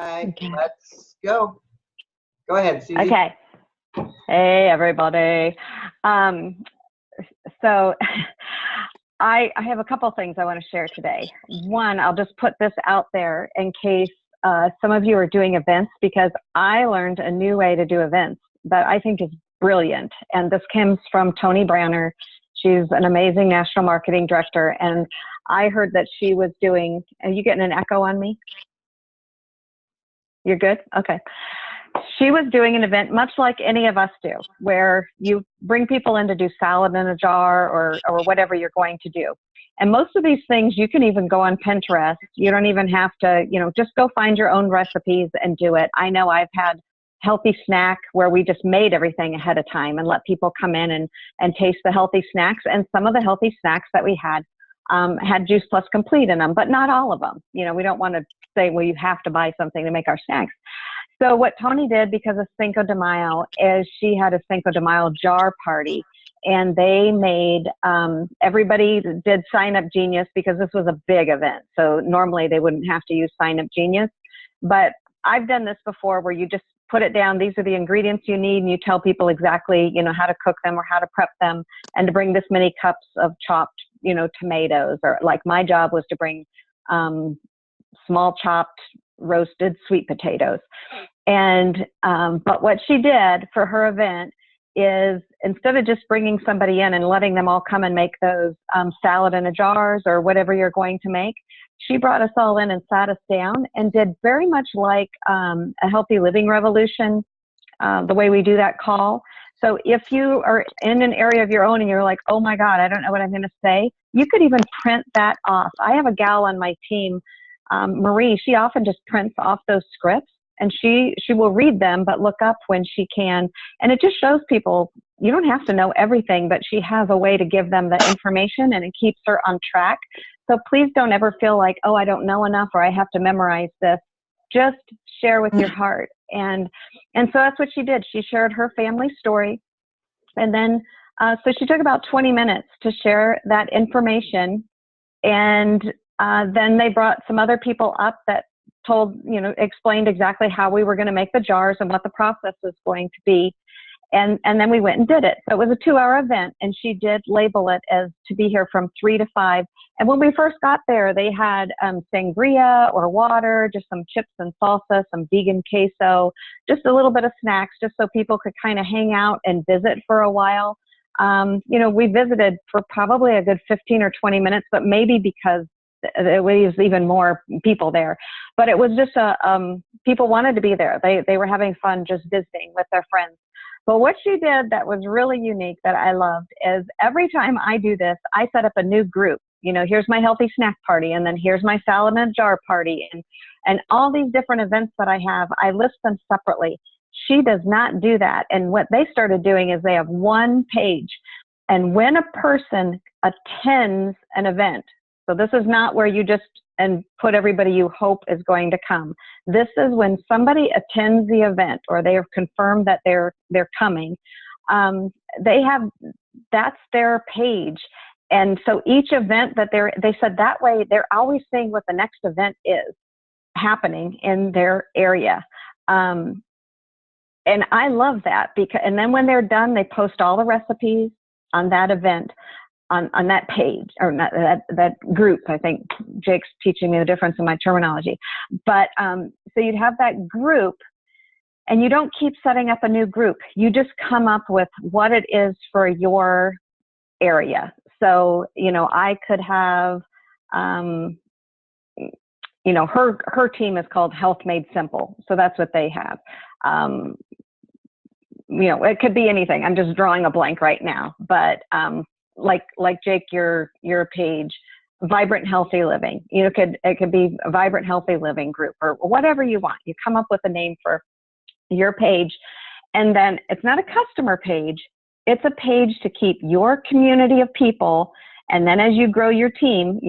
Hi, Okay. let's go. Go ahead, Susie. Okay. Hey, everybody. So I have a couple things I want to share today. One, I'll just put this out there in case some of you are doing events, because I learned a new way to do events that I think is brilliant. And this comes from Tony Branner. She's an amazing national marketing director. And I heard that she was doing, are you getting an echo on me? You're good? Okay. She was doing an event much like any of us do, where you bring people in to do salad in a jar or whatever you're going to do. And most of these things, you can even go on Pinterest. You don't even have to, just go find your own recipes and do it. I know I've had healthy snack where we just made everything ahead of time and let people come in and taste the healthy snacks. And some of the healthy snacks that we had Juice Plus Complete in them, but not all of them. We don't want to say, well, you have to buy something to make our snacks. So what Tony did, because of Cinco de Mayo, is she had a Cinco de Mayo jar party, and they made, everybody did Sign Up Genius because this was a big event. So normally they wouldn't have to use Sign Up Genius, but I've done this before where you just put it down. These are the ingredients you need, and you tell people exactly, how to cook them or how to prep them, and to bring this many cups of chopped, tomatoes, or like my job was to bring small chopped roasted sweet potatoes. And but what she did for her event is, instead of just bringing somebody in and letting them all come and make those salad in a jars or whatever you're going to make, she brought us all in and sat us down and did very much like a healthy living revolution, the way we do that call. So if you are in an area of your own and you're like, oh my God, I don't know what I'm going to say, you could even print that off. I have a gal on my team, Marie. She often just prints off those scripts, and she will read them, but look up when she can. And it just shows people you don't have to know everything, but she has a way to give them the information, and it keeps her on track. So please don't ever feel like, oh, I don't know enough, or I have to memorize this. Just share with your heart. And so that's what she did. She shared her family story. And then, so she took about 20 minutes to share that information. And then they brought some other people up that explained exactly how we were going to make the jars and what the process was going to be. And then we went and did it. So it was a 2-hour event, and she did label it as to be here from 3 to 5. And when we first got there, they had sangria or water, just some chips and salsa, some vegan queso, just a little bit of snacks, just so people could kind of hang out and visit for a while. We visited for probably a good 15 or 20 minutes, but maybe because it was even more people there. But it was just people wanted to be there. They were having fun just visiting with their friends. But what she did that was really unique that I loved is, every time I do this, I set up a new group. Here's my healthy snack party, and then here's my salad in a jar party, and all these different events that I have, I list them separately. She does not do that. And what they started doing is they have one page. And when a person attends an event, so this is not where you just and put everybody you hope is going to come. This is when somebody attends the event, or they have confirmed that they're coming. That's their page. And so each event that they said that way, they're always seeing what the next event is happening in their area. And I love that, and then when they're done, they post all the recipes on that event, on that page, or that group. I think Jake's teaching me the difference in my terminology. But so you'd have that group, and you don't keep setting up a new group. You just come up with what it is for your area. So, I could have, her team is called Health Made Simple. So that's what they have. It could be anything. I'm just drawing a blank right now, but like Jake, your page, Vibrant Healthy Living. It could be a Vibrant Healthy Living group, or whatever you want. You come up with a name for your page, and then it's not a customer page. It's a page to keep your community of people. And then as you grow your team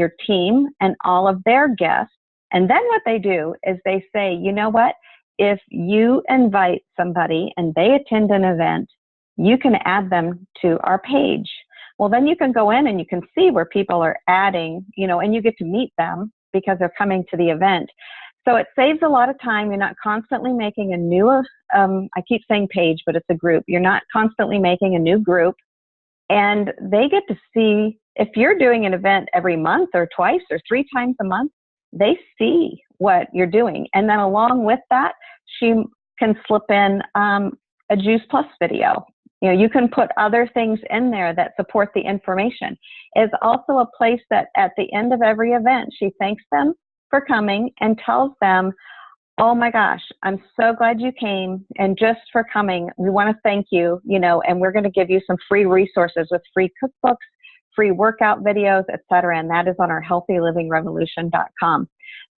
and all of their guests, and then what they do is they say, you know what? If you invite somebody and they attend an event, you can add them to our page. Well, then you can go in and you can see where people are adding, and you get to meet them because they're coming to the event. So it saves a lot of time. You're not constantly making a new, I keep saying page, but it's a group. You're not constantly making a new group. And they get to see, if you're doing an event every month or twice or 3 times a month, they see what you're doing. And then along with that, she can slip in a Juice Plus video. You know, you can put other things in there that support the information. It's also a place that at the end of every event, she thanks them for coming and tells them, oh my gosh, I'm so glad you came. And just for coming, we want to thank you, you know, and we're going to give you some free resources with free cookbooks, free workout videos, etc. And that is on our healthylivingrevolution.com.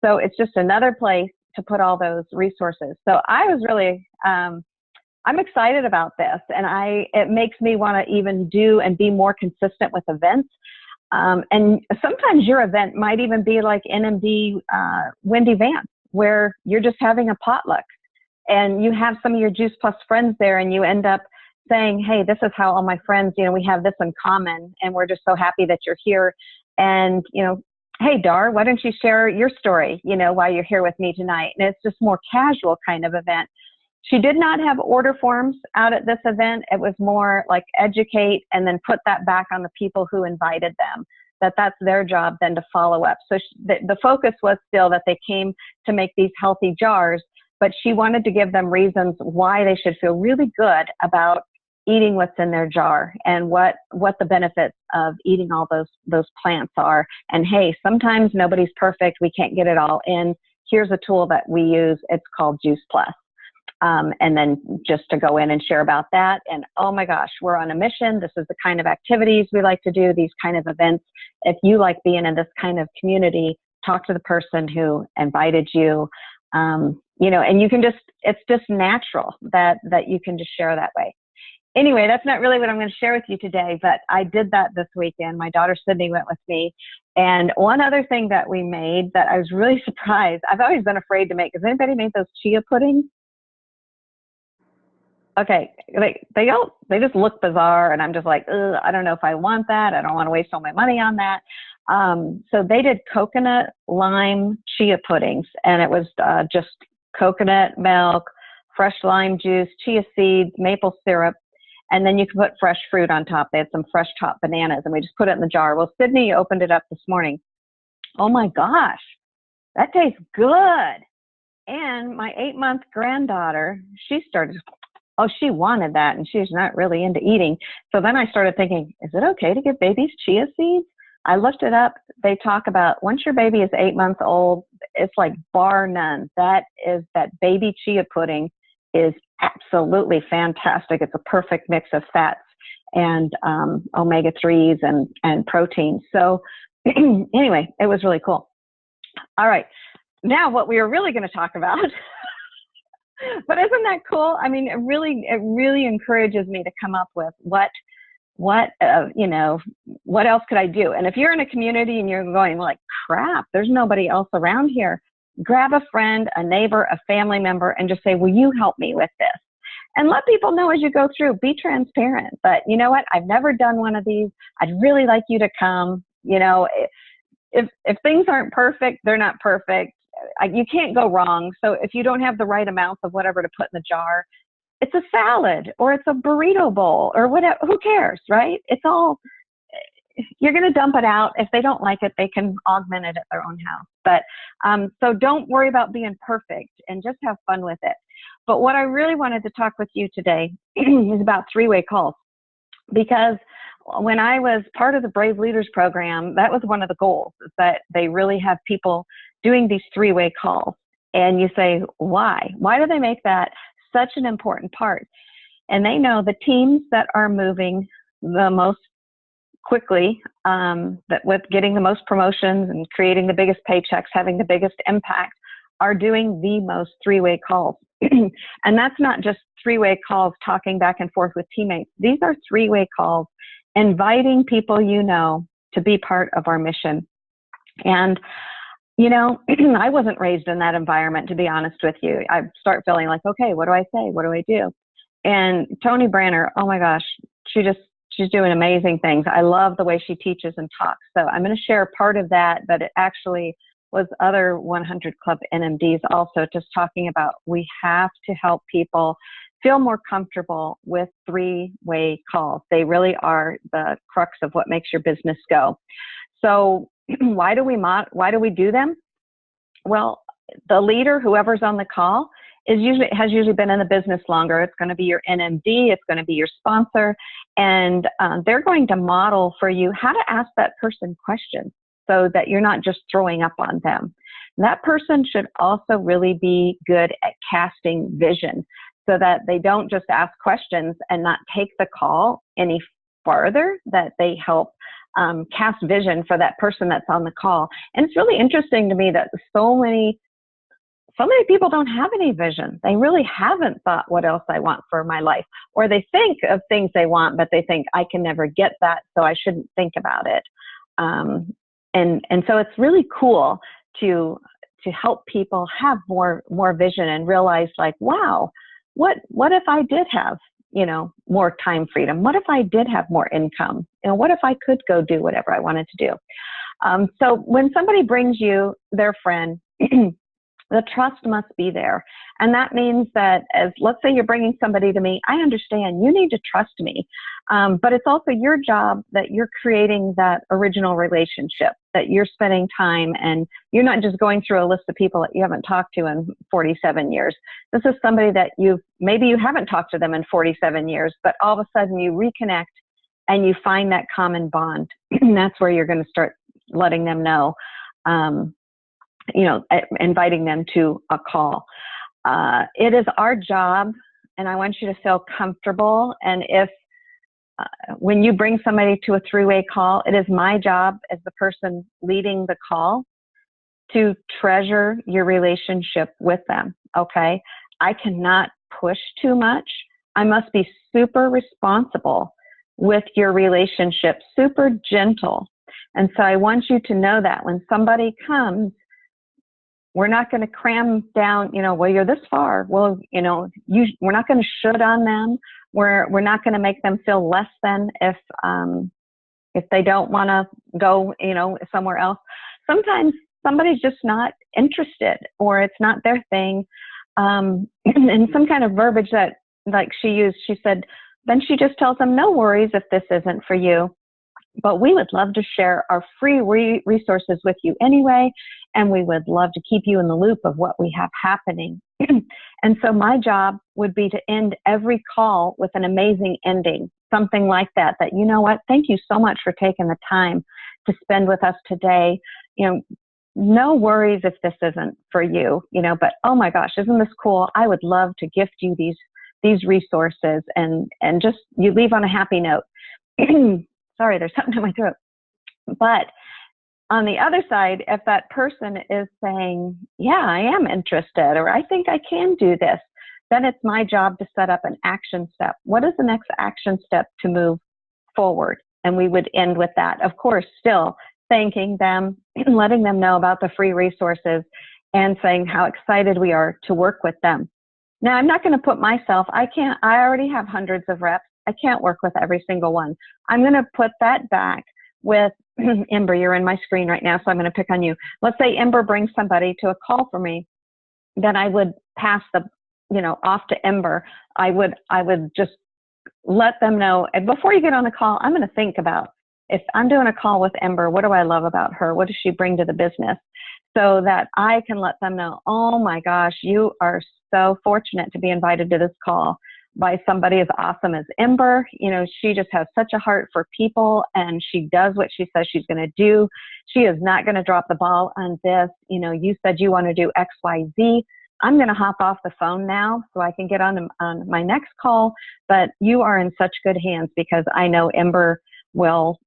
So it's just another place to put all those resources. So I was really, I'm excited about this, and it makes me want to even do and be more consistent with events. And sometimes your event might even be like NMD Wendy Vance, where you're just having a potluck and you have some of your Juice Plus friends there, and you end up saying, hey, this is how all my friends, you know, we have this in common, and we're just so happy that you're here. And, you know, hey, Dar, why don't you share your story, you know, while you're here with me tonight? And it's just more casual kind of event. She did not have order forms out at this event. It was more like educate and then put that back on the people who invited them, that's their job then to follow up. So the focus was still that they came to make these healthy jars, but she wanted to give them reasons why they should feel really good about eating what's in their jar and what the benefits of eating all those plants are. And hey, sometimes nobody's perfect. We can't get it all in. Here's a tool that we use. It's called Juice Plus. And then just to go in and share about that. And oh my gosh, we're on a mission. This is the kind of activities we like to do, these kind of events. If you like being in this kind of community, talk to the person who invited you, you know, and you can just, it's just natural that you can just share that way. Anyway, that's not really what I'm going to share with you today, but I did that this weekend. My daughter Sydney went with me. And one other thing that we made that I was really surprised, I've always been afraid to make. Has anybody made those chia puddings? Okay, they just look bizarre, and I'm just like, I don't know if I want that. I don't want to waste all my money on that. So they did coconut lime chia puddings, and it was just coconut milk, fresh lime juice, chia seeds, maple syrup, and then you can put fresh fruit on top. They had some fresh chopped bananas, and we just put it in the jar. Well, Sydney opened it up this morning. Oh my gosh, that tastes good. And my 8-month granddaughter, she started, oh, she wanted that, and she's not really into eating. So then I started thinking, is it okay to give babies chia seeds? I looked it up. They talk about once your baby is 8 months old, it's like bar none. That baby chia pudding is absolutely fantastic. It's a perfect mix of fats and omega-3s and proteins. So anyway, it was really cool. All right. Now what we are really going to talk about but isn't that cool? I mean, it really encourages me to come up with what you know, what else could I do? And if you're in a community and you're going like, crap, there's nobody else around here, grab a friend, a neighbor, a family member, and just say, will you help me with this? And let people know as you go through, be transparent. But you know what? I've never done one of these. I'd really like you to come. You know, if things aren't perfect, they're not perfect. You can't go wrong. So if you don't have the right amount of whatever to put in the jar, it's a salad or it's a burrito bowl or whatever. Who cares, right? It's all, you're going to dump it out. If they don't like it, they can augment it at their own house. But so don't worry about being perfect and just have fun with it. But what I really wanted to talk with you today is about 3-way calls, because when I was part of the Brave Leaders program, that was one of the goals, is that they really have people doing these 3-way calls. And you say, why? Why do they make that such an important part? And they know the teams that are moving the most quickly, that with getting the most promotions and creating the biggest paychecks, having the biggest impact, are doing the most 3-way calls. And that's not just 3-way calls talking back and forth with teammates. These are 3-way calls inviting people you know to be part of our mission. And you know, I wasn't raised in that environment, to be honest with you. I start feeling like, okay, what do I say? What do I do? And Tony Branner, oh my gosh, she's doing amazing things. I love the way she teaches and talks. So I'm going to share part of that, but it actually was other 100 Club NMDs also just talking about we have to help people feel more comfortable with three-way calls. They really are the crux of what makes your business go. So why do we do them? Well, the leader, whoever's on the call, has usually been in the business longer. It's going to be your NMD, it's going to be your sponsor, and they're going to model for you how to ask that person questions so that you're not just throwing up on them. That person should also really be good at casting vision so that they don't just ask questions and not take the call any farther, that they help cast vision for that person that's on the call. And it's really interesting to me that so many people don't have any vision. They really haven't thought, what else I want for my life? Or they think of things they want, but they think, I can never get that, so I shouldn't think about it. And so it's really cool to help people have more vision and realize, like, wow, what if I did have, more time freedom? What if I did have more income? What if I could go do whatever I wanted to do? So when somebody brings you their friend, the trust must be there. And that means that, let's say you're bringing somebody to me, I understand you need to trust me. But it's also your job that you're creating that original relationship, that you're spending time, and you're not just going through a list of people that you haven't talked to in 47 years. This is somebody that maybe you haven't talked to them in 47 years, but all of a sudden you reconnect and you find that common bond. That's where you're going to start letting them know, inviting them to a call. It is our job, and I want you to feel comfortable. And when you bring somebody to a three-way call, it is my job as the person leading the call to treasure your relationship with them, okay? I cannot push too much. I must be super responsible with your relationship, super gentle. And so I want you to know that when somebody comes, we're not going to cram down, well, you're this far. Well, we're not going to should on them. We're not going to make them feel less than if they don't want to go, somewhere else. Sometimes somebody's just not interested, or it's not their thing. And some kind of verbiage that, like she used, she said, then she just tells them, no worries if this isn't for you, but we would love to share our free resources with you anyway, and we would love to keep you in the loop of what we have happening. And so my job would be to end every call with an amazing ending, something like that, you know what, thank you so much for taking the time to spend with us today. No worries if this isn't for you, but oh my gosh, isn't this cool? I would love to gift you these resources, and just you leave on a happy note. Sorry, there's something in my throat. But on the other side, if that person is saying, yeah, I am interested, or I think I can do this, then it's my job to set up an action step. What is the next action step to move forward? And we would end with that. Of course, still thanking them, letting them know about the free resources, and saying how excited we are to work with them. Now, I'm not going to put myself, I already have hundreds of reps. I can't work with every single one. I'm going to put that back with Ember. You're in my screen right now, so I'm going to pick on you. Let's say Ember brings somebody to a call for me. Then I would pass off to Ember. I would just let them know. And before you get on the call, I'm going to think about, if I'm doing a call with Ember, what do I love about her? What does she bring to the business? So that I can let them know, oh my gosh, you are so fortunate to be invited to this call by somebody as awesome as Ember. She just has such a heart for people, and she does what she says she's going to do. She is not going to drop the ball on this. You said you want to do X, Y, Z. I'm going to hop off the phone now so I can get on my next call, but you are in such good hands, because I know Ember will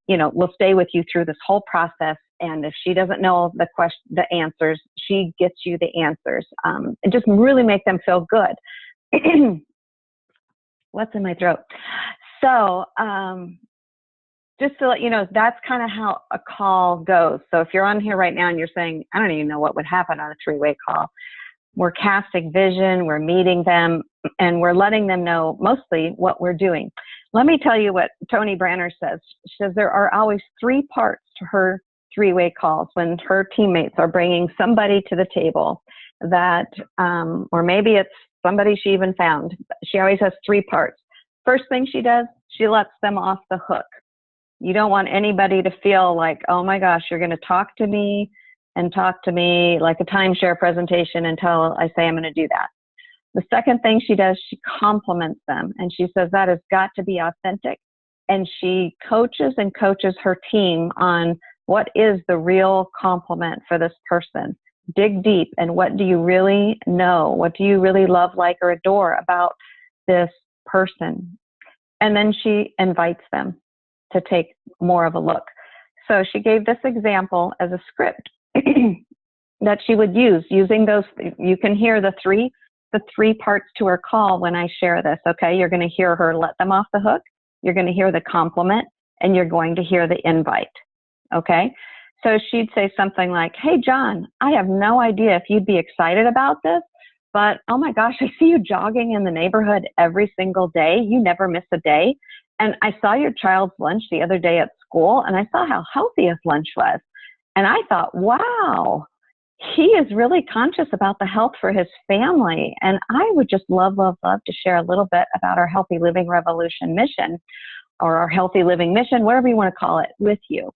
stay with you through this whole process. And if she doesn't know the answers, she gets you the answers. And just really make them feel good. What's in my throat? So just to let you know, that's kind of how a call goes. So if you're on here right now and you're saying, I don't even know what would happen on a three-way call, we're casting vision, we're meeting them, and we're letting them know mostly what we're doing. Let me tell you what Tony Branner says. She says there are always three parts to her three-way calls when her teammates are bringing somebody to the table that, or maybe it's somebody she even found. She always has three parts. First thing she does, she lets them off the hook. You don't want anybody to feel like, oh my gosh, you're going to talk to me like a timeshare presentation until I say I'm going to do that. The second thing she does, she compliments them, and she says that has got to be authentic. And she coaches and coaches her team on what is the real compliment for this person. Dig deep, and what do you really know? What do you really love, like, or adore about this person? And then she invites them to take more of a look. So she gave this example as a script that she would use, using those. You can hear the three parts to her call when I share this. Okay, you're going to hear her let them off the hook, you're going to hear the compliment, and you're going to hear the invite. Okay, so she'd say something like, hey John, I have no idea if you'd be excited about this, but oh my gosh, I see you jogging in the neighborhood every single day. You never miss a day. And I saw your child's lunch the other day at school, and I saw how healthy his lunch was. And I thought, wow, he is really conscious about the health for his family. And I would just love, love, love to share a little bit about our Healthy Living Revolution mission, or our Healthy Living Mission, whatever you want to call it, with you.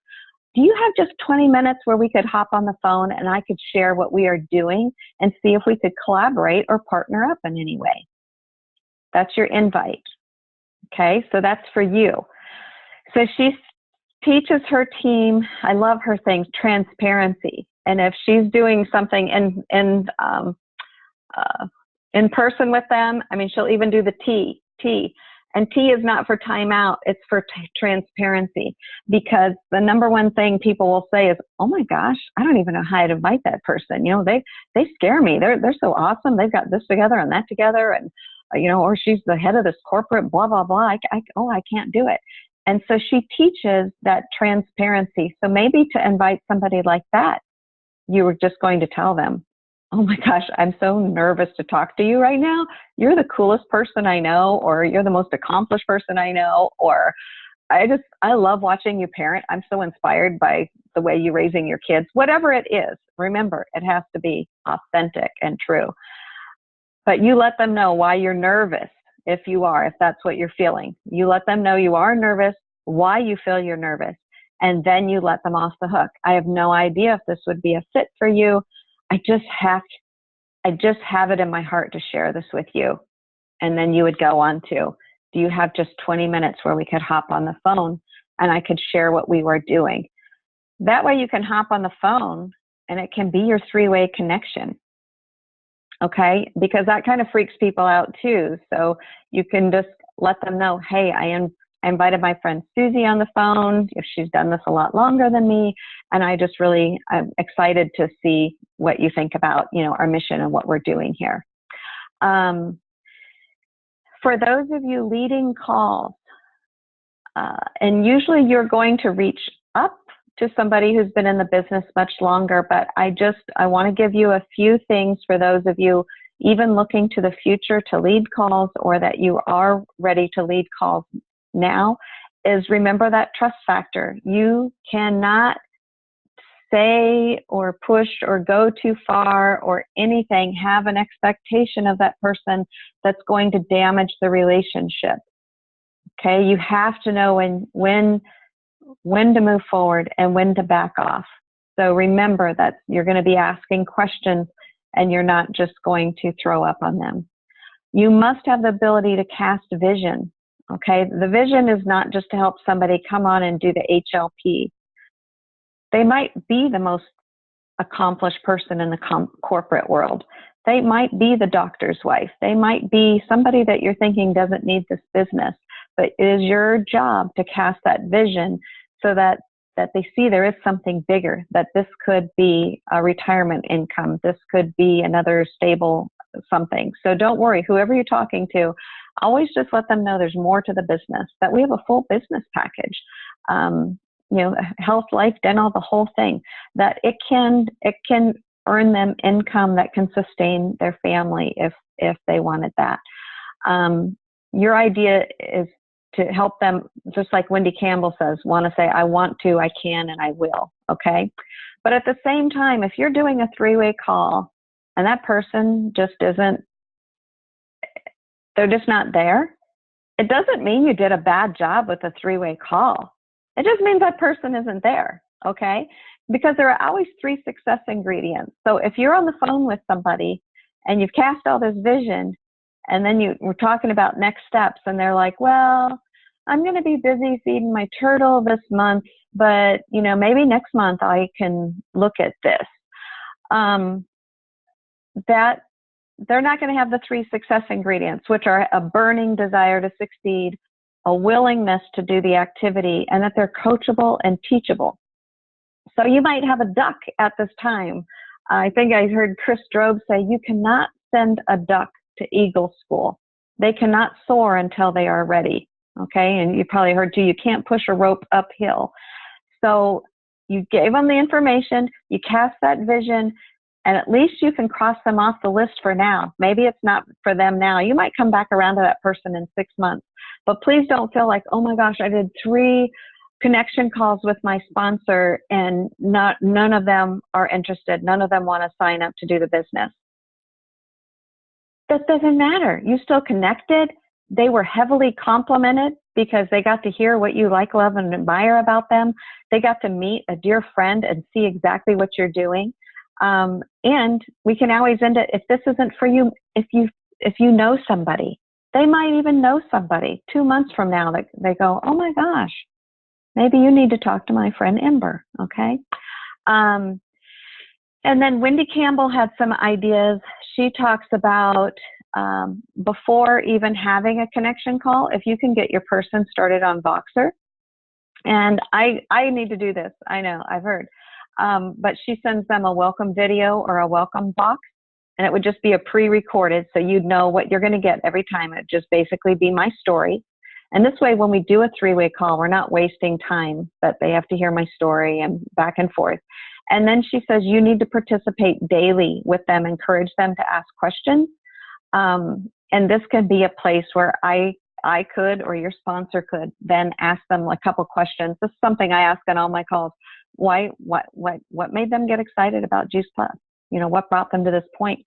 Do you have just 20 minutes where we could hop on the phone and I could share what we are doing and see if we could collaborate or partner up in any way? That's your invite. Okay, so that's for you. So she teaches her team, I love her things, transparency. And if she's doing something in person with them, I mean, she'll even do the T. And T is not for timeout, it's for transparency. Because the number one thing people will say is, oh my gosh, I don't even know how to invite that person. You know, they scare me. They're so awesome. They've got this together and that together. And, you know, or she's the head of this corporate, blah, blah, blah. I can't do it. And so she teaches that transparency. So maybe to invite somebody like that, you were just going to tell them, oh my gosh, I'm so nervous to talk to you right now. You're the coolest person I know, or you're the most accomplished person I know, or I love watching you parent. I'm so inspired by the way you're raising your kids. Whatever it is, remember, it has to be authentic and true. But you let them know why you're nervous, if that's what you're feeling. You let them know you are nervous, why you feel you're nervous, and then you let them off the hook. I have no idea if this would be a fit for you. I just have it in my heart to share this with you. And then you would go on to, do you have just 20 minutes where we could hop on the phone and I could share what we were doing? That way you can hop on the phone and it can be your three-way connection. Okay, because that kind of freaks people out too. So you can just let them know, hey, I invited my friend Susie on the phone. If she's done this a lot longer than me, and I'm excited to see what you think about, you know, our mission and what we're doing here. For those of you leading calls, and usually you're going to reach up to somebody who's been in the business much longer, but I want to give you a few things for those of you even looking to the future to lead calls, or that you are ready to lead calls now, is remember that trust factor. You cannot say or push or go too far or anything, have an expectation of that person that's going to damage the relationship. Okay, you have to know when to move forward and when to back off. So remember that you're going to be asking questions and you're not just going to throw up on them. You must have the ability to cast vision. Okay, the vision is not just to help somebody come on and do the HLP. They might be the most accomplished person in the corporate world. They might be the doctor's wife. They might be somebody that you're thinking doesn't need this business, but it is your job to cast that vision so that they see there is something bigger, that this could be a retirement income. This could be another stable something. So don't worry, whoever you're talking to, always just let them know there's more to the business, that we have a full business package. You know, health, life, dental, the whole thing, that it can earn them income that can sustain their family if they wanted that. Your idea is to help them, just like Wendy Campbell says, want to say, I want to, I can, and I will, okay? But at the same time, if you're doing a three-way call and that person just isn't, they're just not there, it doesn't mean you did a bad job with a three-way call. It just means that person isn't there, okay? Because there are always 3 success ingredients. So if you're on the phone with somebody and you've cast all this vision, and then we're talking about next steps, and they're like, well, I'm going to be busy feeding my turtle this month, but, you know, maybe next month I can look at this. That they're not going to have the 3 success ingredients, which are a burning desire to succeed, a willingness to do the activity, and that they're coachable and teachable. So you might have a duck at this time. I think I heard Chris Drobe say, you cannot send a duck to Eagle School. They cannot soar until they are ready. Okay. And you probably heard too, you can't push a rope uphill. So you gave them the information, you cast that vision, and at least you can cross them off the list for now. Maybe it's not for them now. You might come back around to that person in 6 months, but please don't feel like, oh my gosh, I did 3 connection calls with my sponsor and none of them are interested. None of them want to sign up to do the business. That doesn't matter. You still connected. They were heavily complimented because they got to hear what you like, love, and admire about them. They got to meet a dear friend and see exactly what you're doing. And we can always end it, if this isn't for you, if you know somebody, they might even know somebody 2 months from now that they go, oh my gosh, maybe you need to talk to my friend Ember, okay? And then Wendy Campbell had some ideas. She talks about before even having a connection call, if you can get your person started on Voxer. And I need to do this. I know, I've heard. But she sends them a welcome video or a welcome box, and it would just be a pre-recorded, so you'd know what you're going to get every time. It'd just basically be my story. And this way, when we do a 3-way call, we're not wasting time that they have to hear my story and back and forth. And then she says you need to participate daily with them, encourage them to ask questions. And this could be a place where I could, or your sponsor could, then ask them a couple questions. This is something I ask on all my calls. What made them get excited about Juice Plus? You know, what brought them to this point?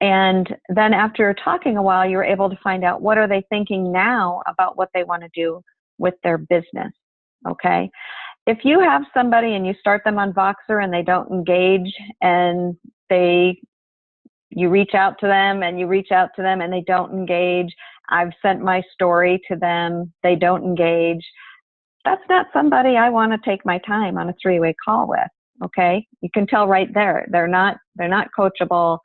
And then after talking a while, you're able to find out what are they thinking now about what they want to do with their business, okay? If you have somebody and you start them on Voxer and they don't engage, and you reach out to them and you reach out to them and they don't engage, I've sent my story to them, they don't engage, that's not somebody I want to take my time on a 3-way call with, okay? You can tell right there, they're not coachable.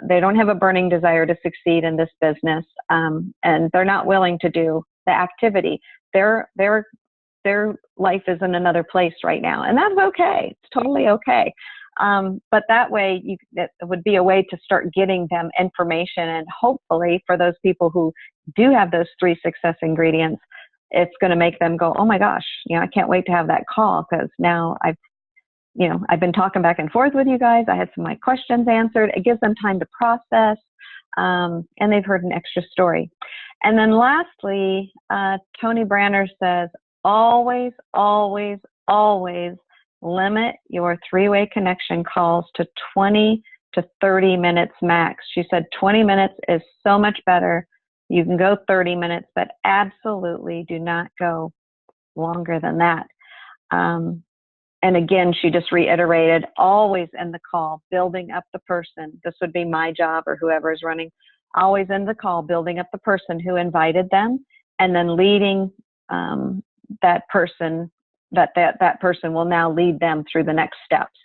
They don't have a burning desire to succeed in this business, and they're not willing to do the activity. Their life is in another place right now, and that's okay. It's totally okay. But that way, it would be a way to start getting them information, and hopefully for those people who do have those 3 success ingredients, it's going to make them go, oh my gosh, you know, I can't wait to have that call, because now I've been talking back and forth with you guys. I had some of my questions answered. It gives them time to process, and they've heard an extra story. And then lastly, Tony Branner says, always, always, always limit your 3-way connection calls to 20 to 30 minutes max. She said 20 minutes is so much better. You can go 30 minutes, but absolutely do not go longer than that. And again, she just reiterated, always end the call, building up the person. This would be my job or whoever is running. Always end the call, building up the person who invited them, and then leading that person, that person will now lead them through the next steps.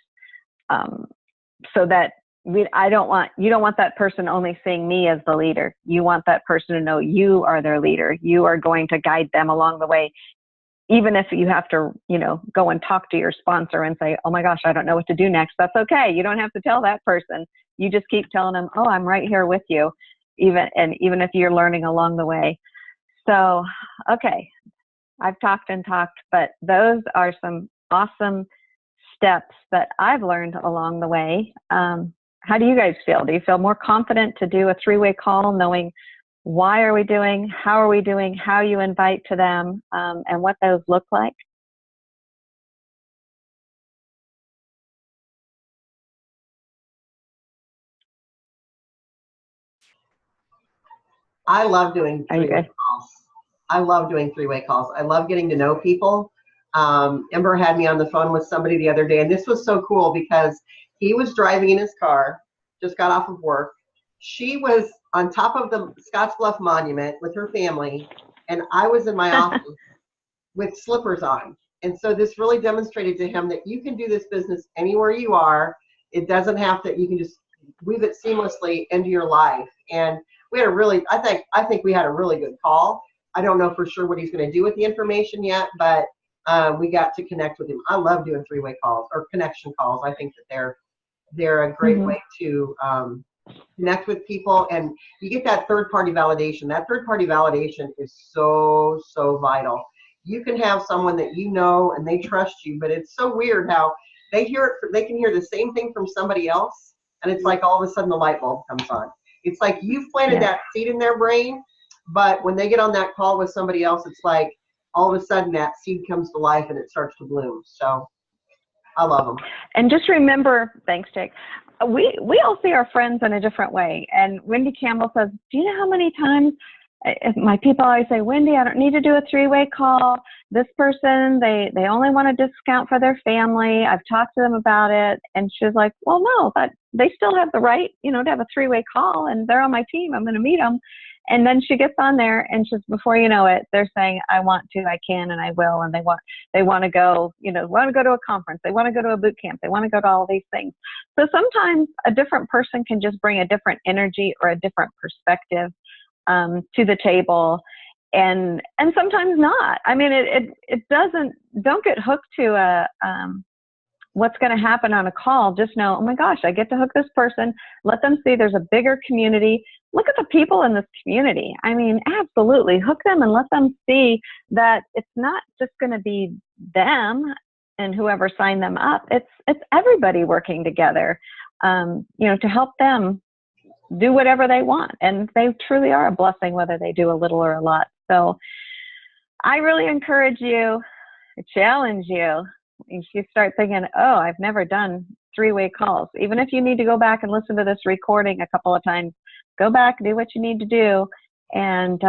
So that you don't want that person only seeing me as the leader. You want that person to know you are their leader. You are going to guide them along the way. Even if you have to, go and talk to your sponsor and say, oh my gosh, I don't know what to do next. That's okay. You don't have to tell that person. You just keep telling them, oh, I'm right here with you. Even if you're learning along the way. So, okay, I've talked and talked, but those are some awesome steps that I've learned along the way. How do you guys feel? Do you feel more confident to do a 3-way call knowing why are we doing, how are we doing, how you invite to them, and what those look like? I love doing Are you three-way good? calls. I love doing three-way calls. I love getting to know people. Ember had me on the phone with somebody the other day, and this was so cool because he was driving in his car, just got off of work. She was on top of the Scottsbluff Monument with her family, and I was in my office with slippers on. And so this really demonstrated to him that you can do this business anywhere you are. It doesn't have to, you can just weave it seamlessly into your life. And we had a really, I think we had a really good call. I don't know for sure what he's going to do with the information yet, but we got to connect with him. I love doing three-way calls or connection calls. I think that they're a great way to connect with people, and you get that third-party validation. That third-party validation is so, so vital. You can have someone that you know and they trust you, but it's so weird how they can hear the same thing from somebody else, and it's like all of a sudden the light bulb comes on. It's like you've planted that seed in their brain, but when they get on that call with somebody else, it's like all of a sudden that seed comes to life and it starts to bloom. So I love them. And just remember, thanks, Jake, we all see our friends in a different way. And Wendy Campbell says, do you know how many times my people always say, Wendy, I don't need to do a three-way call. This person, they only want a discount for their family. I've talked to them about it. And she's like, well, no, but they still have the right, to have a three-way call, and they're on my team. I'm going to meet them. And then she gets on there, and just before you know it, they're saying, I want to, I can, and I will. And they want to go, want to go to a conference. They want to go to a boot camp. They want to go to all these things. So sometimes a different person can just bring a different energy or a different perspective to the table, and sometimes not. I mean, it don't get hooked to what's going to happen on a call. Just know, oh my gosh, I get to hook this person, let them see there's a bigger community. Look at the people in this community. I mean, absolutely hook them and let them see that it's not just going to be them and whoever signed them up. It's everybody working together, to help them do whatever they want. And they truly are a blessing, whether they do a little or a lot. So I really encourage you, challenge you, if you start thinking, oh, I've never done three-way calls. Even if you need to go back and listen to this recording a couple of times, go back, do what you need to do, and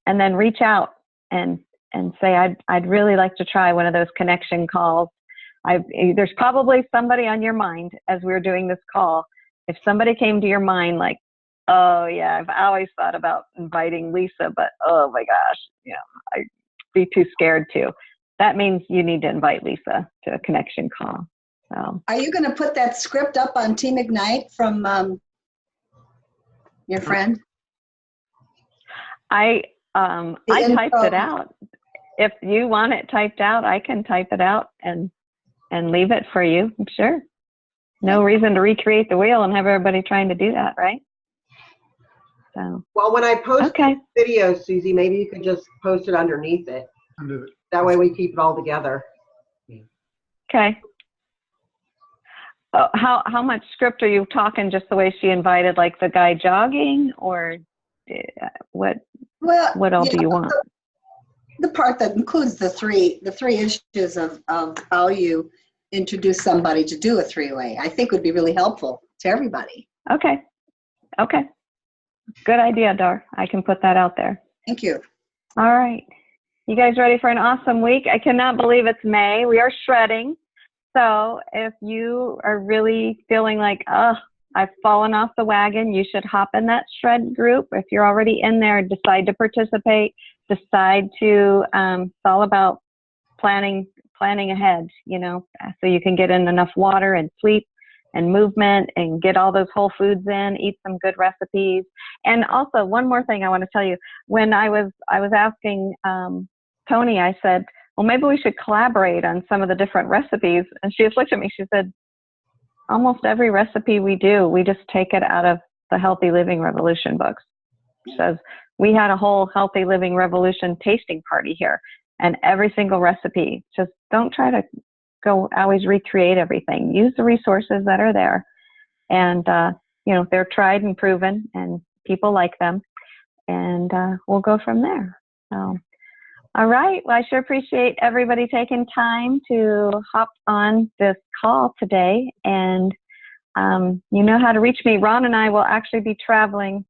then reach out and say, I'd really like to try one of those connection calls. There's probably somebody on your mind as we're doing this call. If somebody came to your mind like, oh yeah, I've always thought about inviting Lisa, but oh my gosh, I'd be too scared to. That means you need to invite Lisa to a connection call. So, are you going to put that script up on Team Ignite from your friend? I typed it out. If you want it typed out, I can type it out and leave it for you. I'm sure. No reason to recreate the wheel and have everybody trying to do that, right? So. Well, when I post videos, Susie, maybe you could just post it underneath it. That way we keep it all together. Okay. Oh, how much script are you talking? Just the way she invited, like the guy jogging, or what? Well, what else do you want? The part that includes the three issues of how you introduce somebody to do a three-way, I think would be really helpful to everybody. Okay. Good idea, Dar. I can put that out there. Thank you. All right. You guys ready for an awesome week? I cannot believe it's May. We are shredding. So if you are really feeling like, oh, I've fallen off the wagon, you should hop in that shred group. If you're already in there, decide to participate, decide to, it's all about planning ahead, so you can get in enough water and sleep and movement and get all those whole foods in, eat some good recipes. And also one more thing I want to tell you, when I was asking Tony, I said, well, maybe we should collaborate on some of the different recipes. And she just looked at me, she said, almost every recipe we do, we just take it out of the Healthy Living Revolution books. She says, we had a whole Healthy Living Revolution tasting party here, and every single recipe, just don't try to go always recreate everything. Use the resources that are there, and they're tried and proven, and people like them, and we'll go from there. So, all right. Well, I sure appreciate everybody taking time to hop on this call today. And you know how to reach me. Ron and I will actually be traveling